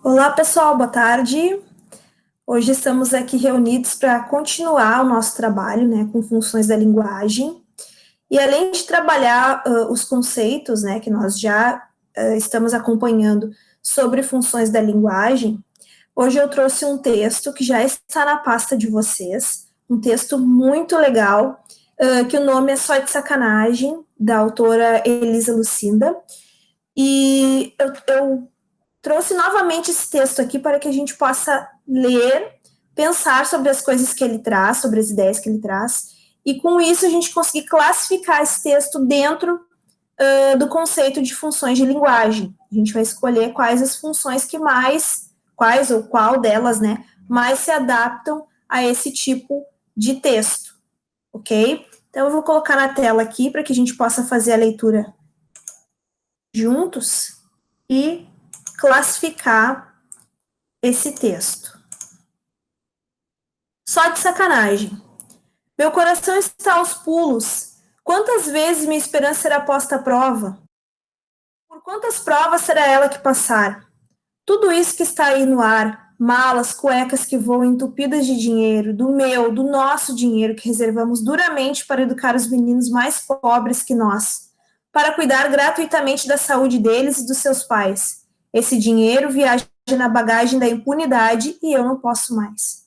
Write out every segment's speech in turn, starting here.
Olá, pessoal, boa tarde. Hoje estamos aqui reunidos para continuar o nosso trabalho, né, com funções da linguagem. E além de trabalhar os conceitos, né, que nós já estamos acompanhando sobre funções da linguagem, hoje eu trouxe um texto que já está na pasta de vocês, um texto muito legal, que o nome é Só de Sacanagem, da autora Elisa Lucinda. E eu trouxe novamente esse texto aqui para que a gente possa ler, pensar sobre as coisas que ele traz, sobre as ideias que ele traz, e com isso a gente conseguir classificar esse texto dentro do conceito de funções de linguagem. A gente vai escolher quais as funções que mais, quais ou qual delas, né, mais se adaptam a esse tipo de texto, ok? Então eu vou colocar na tela aqui para que a gente possa fazer a leitura juntos e classificar esse texto. Só de sacanagem. Meu coração está aos pulos. Quantas vezes minha esperança será posta à prova? Por quantas provas será ela que passar? Tudo isso que está aí no ar, malas, cuecas que voam entupidas de dinheiro, do meu, do nosso dinheiro que reservamos duramente para educar os meninos mais pobres que nós, para cuidar gratuitamente da saúde deles e dos seus pais. Esse dinheiro viaja na bagagem da impunidade e eu não posso mais.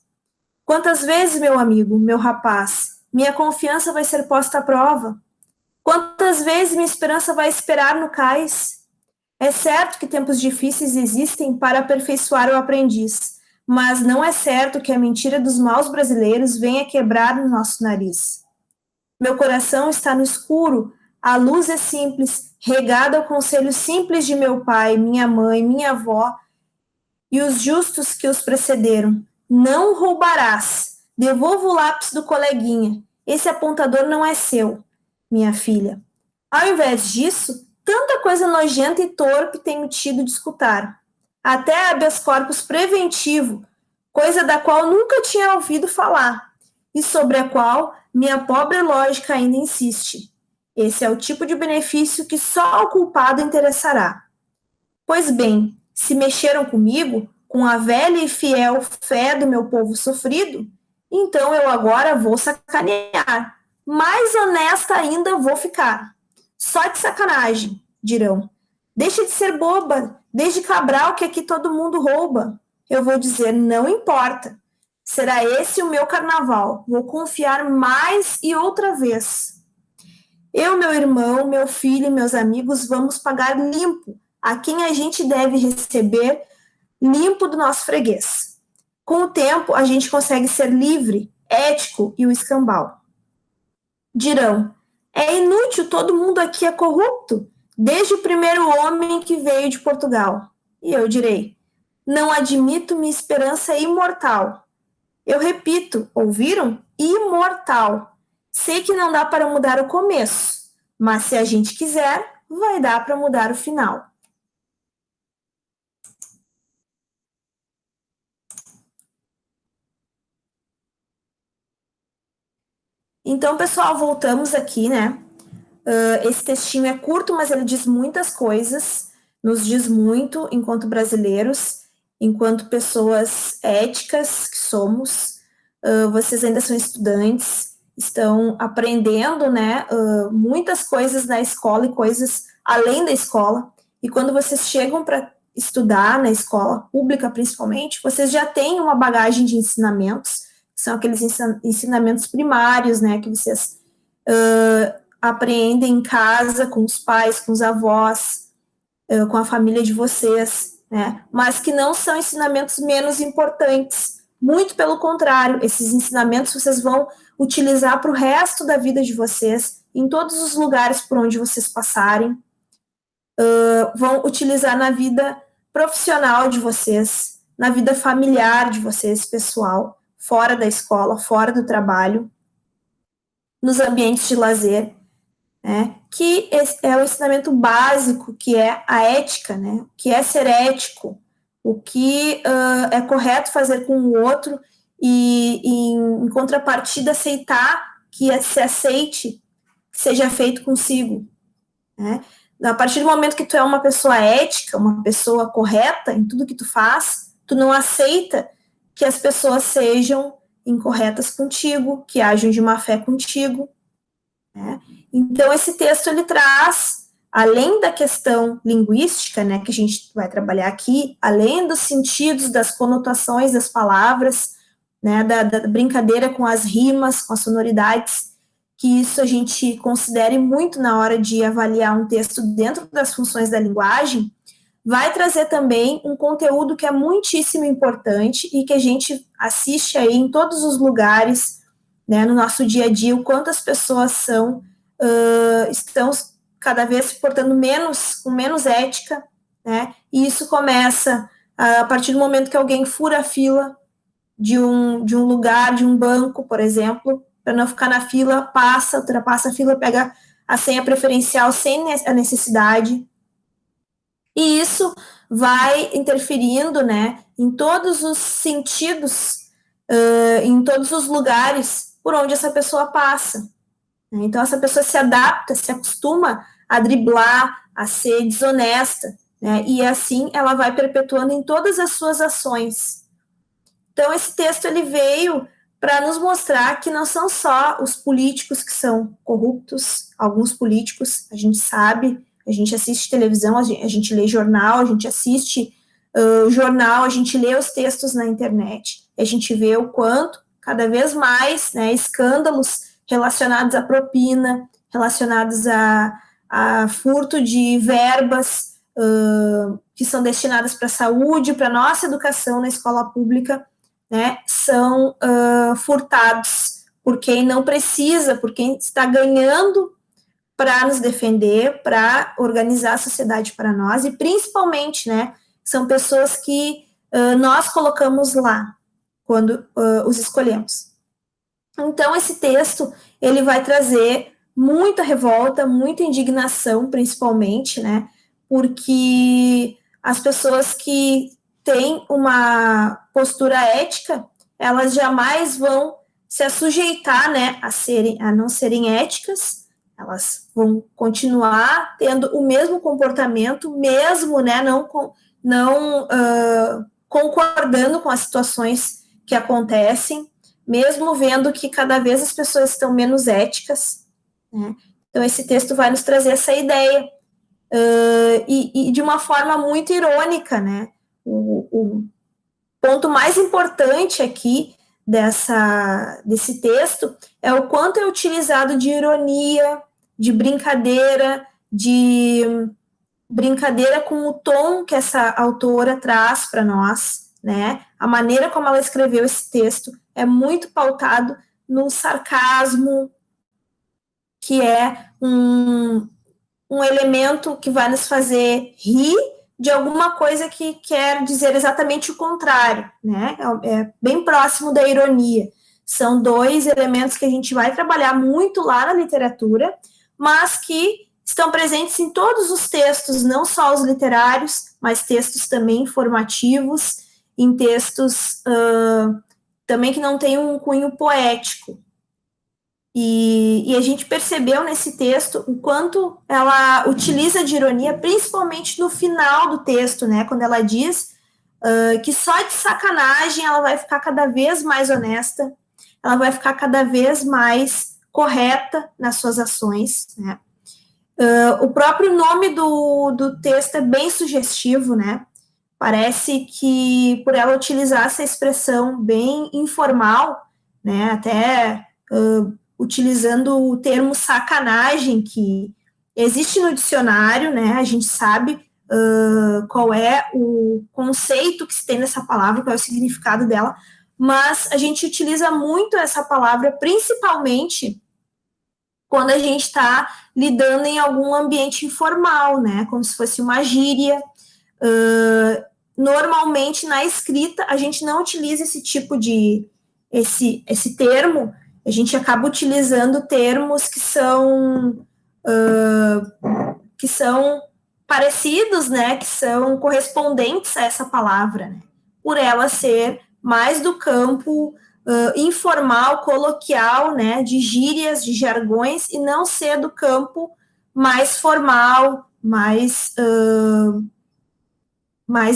Quantas vezes, meu amigo, meu rapaz, minha confiança vai ser posta à prova? Quantas vezes minha esperança vai esperar no cais? É certo que tempos difíceis existem para aperfeiçoar o aprendiz, mas não é certo que a mentira dos maus brasileiros venha quebrar no nosso nariz. Meu coração está no escuro, a luz é simples, regada ao conselho simples de meu pai, minha mãe, minha avó e os justos que os precederam. Não roubarás. Devolva o lápis do coleguinha. Esse apontador não é seu, minha filha. Ao invés disso, tanta coisa nojenta e torpe tenho tido de escutar. Até habeas corpus preventivo, coisa da qual nunca tinha ouvido falar, e sobre a qual minha pobre lógica ainda insiste. Esse é o tipo de benefício que só ao culpado interessará. Pois bem, se mexeram comigo, com a velha e fiel fé do meu povo sofrido, então eu agora vou sacanear. Mais honesta ainda vou ficar. Só de sacanagem, dirão. Deixa de ser boba, desde Cabral que aqui todo mundo rouba. Eu vou dizer, não importa. Será esse o meu carnaval. Vou confiar mais e outra vez. Eu, meu irmão, meu filho e meus amigos vamos pagar limpo a quem a gente deve receber limpo do nosso freguês. Com o tempo, a gente consegue ser livre, ético e o escambau. Dirão, é inútil, todo mundo aqui é corrupto, desde o primeiro homem que veio de Portugal. E eu direi, não admito minha esperança imortal. Eu repito, ouviram? Imortal. Sei que não dá para mudar o começo, mas se a gente quiser, vai dar para mudar o final. Então, pessoal, voltamos aqui, né? Esse textinho é curto, mas ele diz muitas coisas, nos diz muito enquanto brasileiros, enquanto pessoas éticas que somos. Vocês ainda são estudantes, estão aprendendo, né? Muitas coisas na escola e coisas além da escola. E quando vocês chegam para estudar na escola pública, principalmente, vocês já têm uma bagagem de ensinamentos, que são aqueles ensinamentos primários, né? Que vocês aprendem em casa, com os pais, com os avós, com a família de vocês, né? Mas que não são ensinamentos menos importantes. Muito pelo contrário, esses ensinamentos vocês vão utilizar para o resto da vida de vocês, em todos os lugares por onde vocês passarem, vão utilizar na vida profissional de vocês, na vida familiar de vocês, pessoal, fora da escola, fora do trabalho, nos ambientes de lazer, né? Que é o ensinamento básico, que é a ética, né? O que é ser ético, o que é correto fazer com o outro e em contrapartida aceitar que se aceite, que seja feito consigo, né? A partir do momento que tu é uma pessoa ética, uma pessoa correta em tudo que tu faz, tu não aceita que as pessoas sejam incorretas contigo, que ajam de má fé contigo, né? Então, esse texto, ele traz, além da questão linguística, né, que a gente vai trabalhar aqui, além dos sentidos, das conotações das palavras, né, da brincadeira com as rimas, com as sonoridades, que isso a gente considere muito na hora de avaliar um texto dentro das funções da linguagem, vai trazer também um conteúdo que é muitíssimo importante e que a gente assiste aí em todos os lugares, né, no nosso dia a dia, o quanto as pessoas estão cada vez se portando com menos ética, né, e isso começa a partir do momento que alguém fura a fila de um lugar, de um banco, por exemplo, para não ficar na fila, ultrapassa a fila, pega a senha preferencial sem a necessidade. E isso vai interferindo, né, em todos os sentidos, em todos os lugares por onde essa pessoa passa. Então, essa pessoa se adapta, se acostuma a driblar, a ser desonesta, né, e assim ela vai perpetuando em todas as suas ações. Então, esse texto ele veio para nos mostrar que não são só os políticos que são corruptos, alguns políticos, a gente sabe, a gente assiste televisão, a gente lê jornal, a gente assiste jornal, a gente lê os textos na internet, a gente vê o quanto, cada vez mais, né, escândalos relacionados à propina, relacionados a furto de verbas que são destinadas para a saúde, para a nossa educação na escola pública, né, são furtados por quem não precisa, por quem está ganhando para nos defender, para organizar a sociedade para nós, e principalmente, né, são pessoas que nós colocamos lá, quando os escolhemos. Então, esse texto, ele vai trazer muita revolta, muita indignação, principalmente, né, porque as pessoas que têm uma postura ética, elas jamais vão se sujeitar, né, a não serem éticas, elas vão continuar tendo o mesmo comportamento, mesmo, né, não concordando com as situações que acontecem, mesmo vendo que cada vez as pessoas estão menos éticas, né? Então, esse texto vai nos trazer essa ideia, e de uma forma muito irônica, né? O ponto mais importante aqui desse texto é o quanto é utilizado de ironia, de brincadeira com o tom que essa autora traz para nós, né? A maneira como ela escreveu esse texto é muito pautado no sarcasmo, que é um elemento que vai nos fazer rir de alguma coisa que quer dizer exatamente o contrário, né? É bem próximo da ironia. São dois elementos que a gente vai trabalhar muito lá na literatura, mas que estão presentes em todos os textos, não só os literários, mas textos também informativos, em textos também que não têm um cunho poético. E a gente percebeu nesse texto o quanto ela utiliza de ironia, principalmente no final do texto, né, quando ela diz que só de sacanagem ela vai ficar cada vez mais honesta, ela vai ficar cada vez mais correta nas suas ações, né. O próprio nome do texto é bem sugestivo, né? Parece que por ela utilizar essa expressão bem informal, né? Até utilizando o termo sacanagem, que existe no dicionário, né? A gente sabe qual é o conceito que se tem nessa palavra, qual é o significado dela, mas a gente utiliza muito essa palavra, principalmente quando a gente está lidando em algum ambiente informal, né, como se fosse uma gíria. Normalmente, na escrita, a gente não utiliza esse tipo esse termo, a gente acaba utilizando termos que são parecidos, né, que são correspondentes a essa palavra, né, por ela ser mais do campo informal, coloquial, né, de gírias, de jargões, e não ser do campo mais formal, mais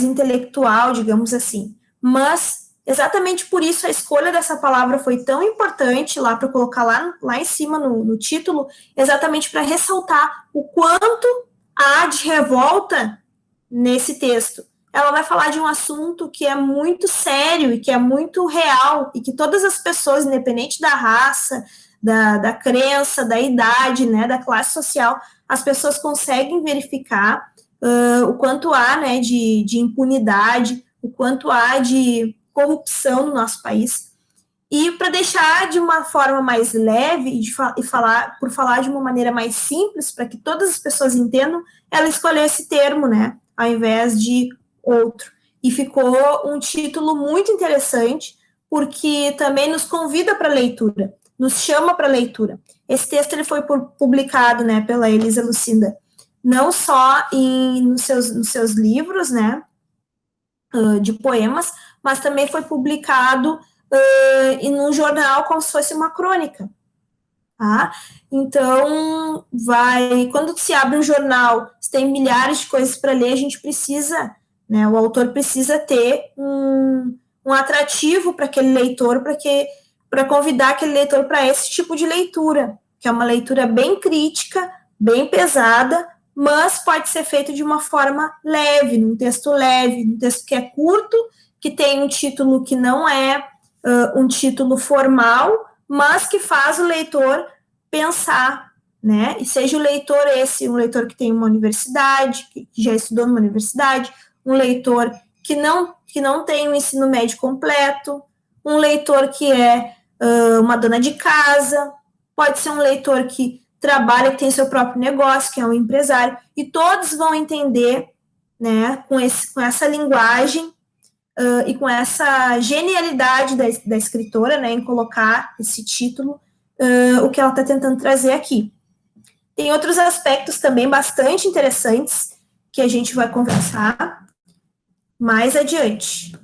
intelectual, digamos assim. Mas, exatamente por isso, a escolha dessa palavra foi tão importante lá para colocar lá em cima no título, exatamente para ressaltar o quanto há de revolta nesse texto. Ela vai falar de um assunto que é muito sério e que é muito real, e que todas as pessoas, independente da raça, da crença, da idade, né, da classe social, as pessoas conseguem verificar o quanto há, né, de impunidade, o quanto há de corrupção no nosso país. E para deixar de uma forma mais leve e falar de uma maneira mais simples, para que todas as pessoas entendam, ela escolheu esse termo, né, ao invés de outro. E ficou um título muito interessante, porque também nos convida para leitura, nos chama para leitura. Esse texto ele foi publicado, né, pela Elisa Lucinda, não só nos seus livros, né, de poemas, mas também foi publicado e num jornal como se fosse uma crônica. Tá? Então, quando se abre um jornal, se tem milhares de coisas para ler, a gente precisa, né, o autor precisa ter um atrativo para aquele leitor, para convidar aquele leitor para esse tipo de leitura, que é uma leitura bem crítica, bem pesada, mas pode ser feito de uma forma leve, num texto que é curto, que tem um título que não é um título formal, mas que faz o leitor pensar, né? E seja o leitor um leitor que tem uma universidade, que já estudou numa universidade, um leitor que não tem um ensino médio completo, um leitor que é uma dona de casa, pode ser um leitor que trabalha, que tem seu próprio negócio, que é um empresário, e todos vão entender, né, com essa linguagem e com essa genialidade da escritora, né, em colocar esse título, o que ela está tentando trazer aqui. Tem outros aspectos também bastante interessantes que a gente vai conversar mais adiante.